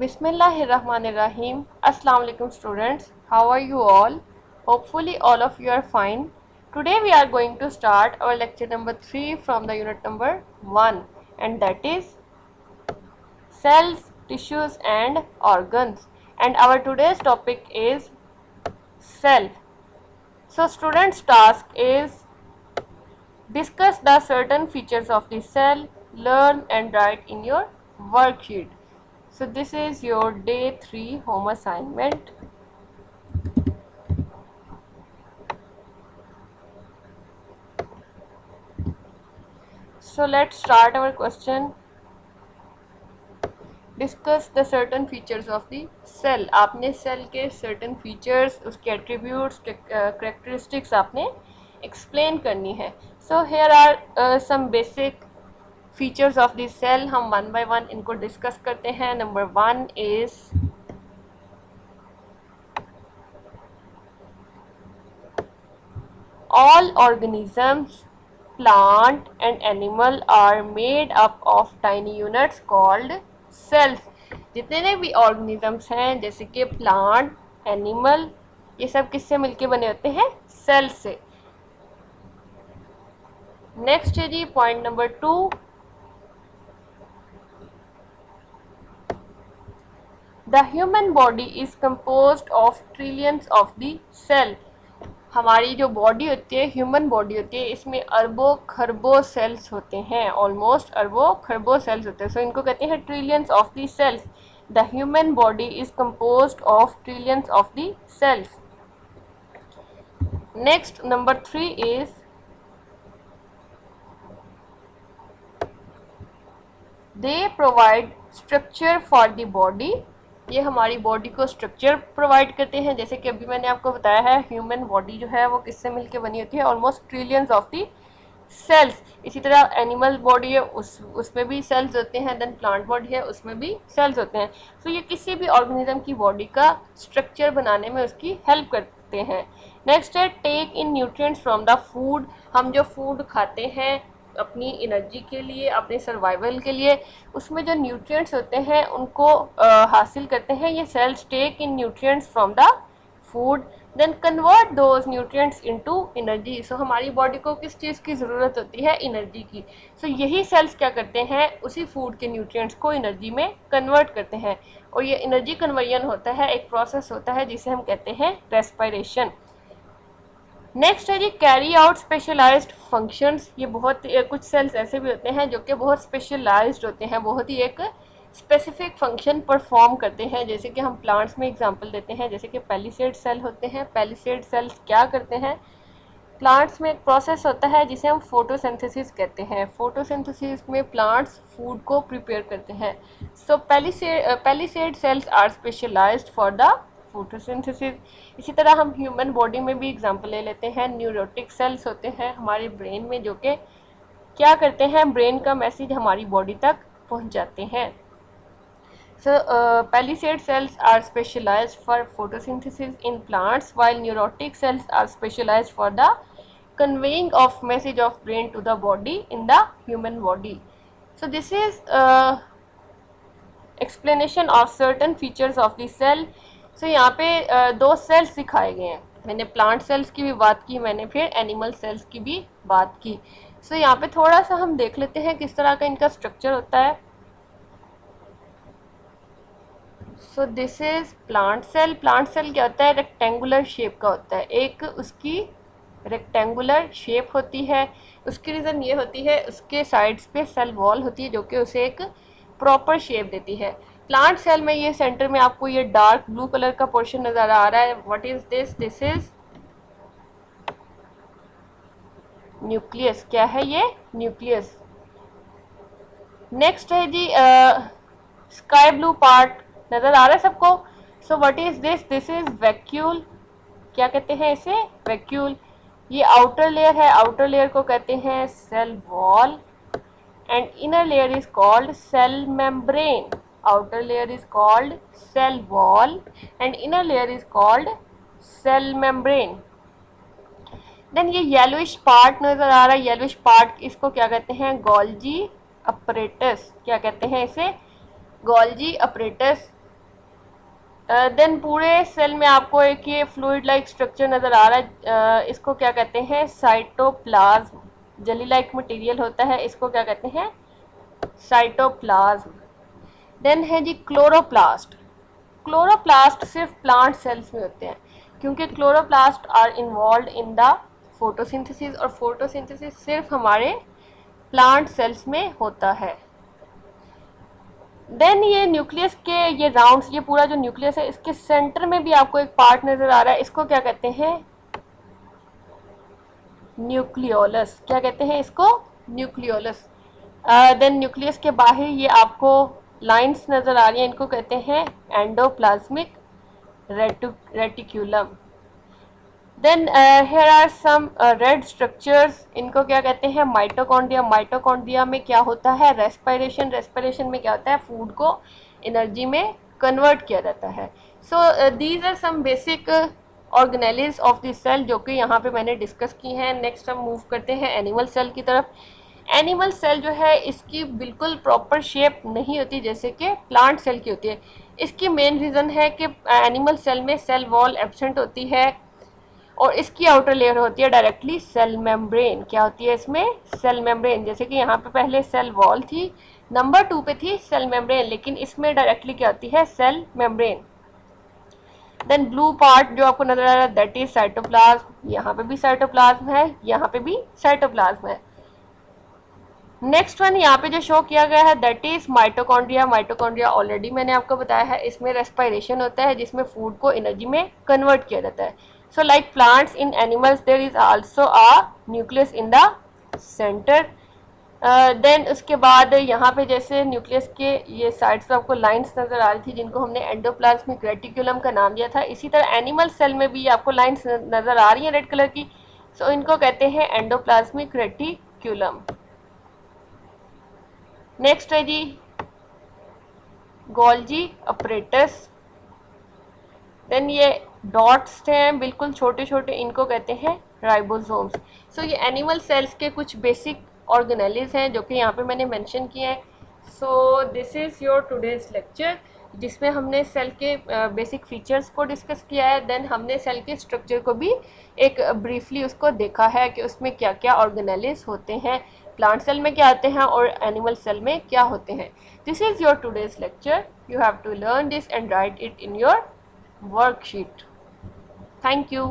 Bismillahirrahmanirrahim. Assalamu alaikum students. How are you all? Hopefully all of you are fine. Today we are going to start our lecture number 3 from the unit number 1, and that is cells, tissues and organs. And our today's topic is cell. So students' task is discuss the certain features of the cell, learn and write in your worksheet. So this is your day 3 home assignment. So let's start our question. Discuss the certain features of the cell. आपने cell के certain features, उसके attributes, characteristics आपने explain करनी है. So here are some basic features of the cell. हम one by one इनको discuss करते हैं. Number 1 is all organisms, plant and animal are made up of tiny units called cells. जितने भी organisms हैं जैसे कि plant, animal, ये सब किससे मिलके बने होते हैं? cells से. नेक्स्ट है जी point number 2. The human body is composed of trillions of the cell. हमारी जो बॉडी होती है, ह्यूमन बॉडी होती है, इसमें अरबों खरबों सेल्स होते हैं. ऑलमोस्ट अरबों खरबों सेल्स होते हैं. सो इनको कहते हैं trillions of the cells. The human body is composed of trillions of the cells. Next number 3 is they provide structure for the body. ये हमारी बॉडी को स्ट्रक्चर प्रोवाइड करते हैं. जैसे कि अभी मैंने आपको बताया है, ह्यूमन बॉडी जो है वो किससे मिलके बनी होती है? Almost trillions of the cells. इसी तरह एनिमल बॉडी है, उसमें भी सेल्स होते हैं. देन प्लांट बॉडी है, उसमें भी सेल्स होते हैं. तो ये किसी भी ऑर्गेनिज्म की बॉडी का स्ट्रक्चर बनाने में उसकी हेल्प करते हैं. नेक्स्ट है take in nutrients from the food. हम जो फूड खाते हैं अपनी एनर्जी के लिए, अपने सर्वाइवल के लिए, उसमें जो न्यूट्रिएंट्स होते हैं उनको हासिल करते हैं ये cells. Take in nutrients from the food, then convert those nutrients into energy. So हमारी बॉडी को किस चीज़ की ज़रूरत होती है? एनर्जी की. सो यही सेल्स क्या करते हैं? उसी फूड के न्यूट्रिएंट्स को एनर्जी में कन्वर्ट करते हैं. और ये एनर्जी कन्वर्जन होता है, एक प्रोसेस होता है जिसे हम कहते हैं रेस्पिरेशन. नेक्स्ट है जी कैरी आउट स्पेशलाइज्ड फंक्शंस. ये बहुत कुछ सेल्स ऐसे भी होते हैं जो कि बहुत स्पेशलाइज्ड होते हैं, बहुत ही एक स्पेसिफिक फंक्शन परफॉर्म करते हैं. जैसे कि हम प्लांट्स में एग्जांपल देते हैं, जैसे कि पैलिसेड सेल होते हैं. पैलिसेड सेल्स क्या करते हैं? प्लांट्स में एक प्रोसेस होता है जिसे हम फोटोसिंथेसिस कहते हैं. फोटोसिंथेसिस में प्लांट्स फूड को प्रिपेयर करते हैं. So palisade cells are specialized for the photosynthesis. इसी तरह हम ह्यूमन बॉडी में भी एग्जांपल ले लेते हैं. न्यूरोटिक सेल्स होते हैं हमारे ब्रेन में जो कि क्या करते हैं? ब्रेन का मैसेज हमारी बॉडी तक पहुंचाते हैं. So palisade cells are specialized for photosynthesis in plants while neurotic cells are specialized for the conveying of message of brain to the body in the human body. So this is explanation of certain features of the cell. So यहाँ पे दो sales दिखाए गए हैं. मैंने plant cells की भी बात की, मैंने फिर एनिमल सेल्स की भी बात की. सो यहाँ पे थोड़ा सा हम देख लेते हैं किस तरह का इनका स्ट्रक्चर होता है. So this is plant cell. Plant cell क्या होता है? रेक्टेंगुलर शेप का होता है. एक उसकी रेक्टेंगुलर शेप होती है. उसकी रीज़न ये होती है उसके साइड्स पे सेल वॉल होती है जो कि उसे एक प्रॉपर शेप देती है. प्लांट सेल में ये सेंटर में आपको ये डार्क ब्लू कलर का पोर्शन नजर आ रहा है. What is this? This is nucleus. क्या है ये? न्यूक्लियस. नेक्स्ट है जी स्काई ब्लू पार्ट नजर आ रहा है सबको. So what is this? This is vacuole. क्या कहते हैं इसे? वैक्यूल. ये आउटर लेयर है, आउटर लेयर को कहते हैं cell wall and inner layer is called cell membrane. outer layer is called cell wall and inner layer is called cell membrane. Then ये येलोइश पार्ट नजर आ रहा है. येलोइश पार्ट इसको क्या कहते हैं? Golgi apparatus. क्या कहते हैं इसे? Golgi apparatus. देन पूरे सेल में आपको एक ये फ्लूइड लाइक स्ट्रक्चर नज़र आ रहा है, इसको क्या कहते हैं, साइटोप्लाज्म। जेली लाइक मटेरियल होता है, इसको क्या कहते हैं, साइटोप्लाज्म। देन है जी क्लोरोप्लास्ट। क्लोरोप्लास्ट सिर्फ प्लांट सेल्स में होते हैं, क्योंकि chloroplast are involved in the photosynthesis, और फोटोसिंथेसिस सिर्फ हमारे प्लांट सेल्स में होता है। देन ये न्यूक्लियस के ये राउंड्स, ये पूरा जो न्यूक्लियस है, इसके सेंटर में भी आपको एक पार्ट नजर आ रहा है, इसको क्या कहते हैं, न्यूक्लियोलस। क्या कहते हैं इसको, न्यूक्लियोलस। देन न्यूक्लियस के बाहर ये आपको लाइंस नजर आ रही हैं, इनको कहते हैं endoplasmic reticulum. Then here are some red structures, इनको क्या कहते हैं, माइटोकॉन्ड्रिया। माइटोकॉन्ड्रिया में क्या होता है, रेस्पिरेशन। रेस्पिरेशन में क्या होता है, फूड को एनर्जी में कन्वर्ट किया जाता है। So these are some basic organelles of this cell, जो कि यहाँ पे मैंने डिस्कस की हैं। नेक्स्ट हम मूव करते हैं एनिमल सेल की तरफ। एनिमल सेल जो है, इसकी बिल्कुल प्रॉपर शेप नहीं होती जैसे कि प्लांट सेल की होती है। इसकी मेन रीज़न है कि एनिमल सेल में सेल वॉल एब्सेंट होती है, और इसकी आउटर लेयर होती है डायरेक्टली सेल मेम्ब्रेन। क्या होती है इसमें, सेल मेम्ब्रेन। जैसे कि यहाँ पे पहले सेल वॉल थी, नंबर 2 पे थी सेल मेम्ब्रेन, लेकिन इसमें डायरेक्टली क्या होती है, cell membrane. Then blue part जो आपको नजर आ रहा है, दैट इज साइटोप्लाज्म। यहाँ पे भी साइटोप्लाज्म है, यहाँ पे भी साइटोप्लाज्म है। नेक्स्ट वन यहाँ पे जो शो किया गया है, that is mitochondria. Mitochondria already मैंने आपको बताया है, इसमें रेस्पिरेशन होता है, जिसमें फूड को एनर्जी में कन्वर्ट किया जाता है। So like plants in animals, there is also a nucleus in the centre. Then उसके बाद यहाँ पे जैसे न्यूक्लियस के ये साइड्स पे आपको लाइंस नजर आ रही थी, जिनको हमने एंडोप्लाज्मिक रेटिक्यूलम का नाम दिया था। इसी तरह एनिमल सेल में भी आपको लाइंस नजर आ रही हैं रेड कलर की, सो इनको कहते हैं एंडोप्लाज्मिक रेटिक्यूलम। नेक्स्ट है जी गोल्जी अपरेटस। देन ये डॉट्स हैं बिल्कुल छोटे छोटे, इनको कहते हैं राइबोसोम्स। सो ये एनिमल सेल्स के कुछ बेसिक ऑर्गेनेलिज हैं, जो कि यहाँ पे मैंने मेंशन किए हैं। So this is your today's lecture, जिसमें हमने सेल के बेसिक फीचर्स को डिस्कस किया है। देन हमने सेल के स्ट्रक्चर को भी एक ब्रीफली उसको देखा है कि उसमें क्या क्या ऑर्गेनेलिज होते हैं, प्लांट सेल में क्या होते हैं और एनिमल सेल में क्या होते हैं। This is your today's lecture, you have to learn this and write it in your worksheet. Thank you.